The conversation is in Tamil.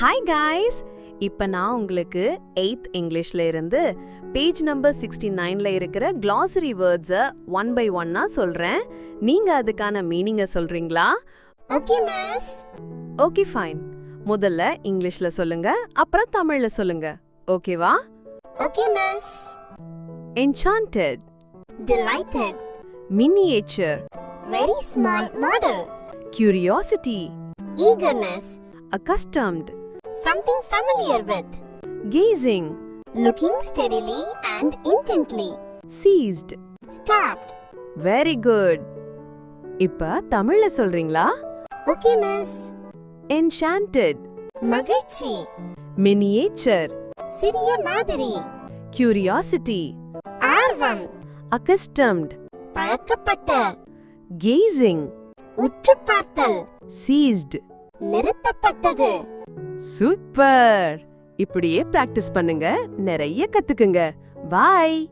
ஹாய் காய்ஸ், இப்போ நான் உங்களுக்கு 8th இங்கிலீஷ்ல இருந்து பேஜ் நம்பர் 69ல இருக்கிற glossary வேர்ட்ஸை 1 by 1 சொல்றேன். நீங்க அதுக்கான மீனிங்கை சொல்றீங்களா? Okay miss. Okay fine. முதல்ல இங்கிலீஷ்ல சொல்லுங்க, அப்புறம் தமிழ்ல சொல்லுங்க. ஓகேவா? Okay miss. enchanted, Delighted. miniature, Very small model. curiosity, Eagerness. accustomed, Something familiar with. gazing, Looking steadily and intently. seized. Stopped. Very good. இப்ப தமிழ்ல சொல்றீங்களா? Okay miss. enchanted, மகிழ்ச்சி. miniature, சிறிய மாதிரி. curiosity, ஆர்வம். accustomed, பழக்கப்பட்ட. gazing, உற்று பார்த்தல். seized. நிறுத்தப்பட்டது. சூப்பர். இப்படியே பிராக்டிஸ் பண்ணுங்க, நிறைய கத்துக்குங்க. பாய்.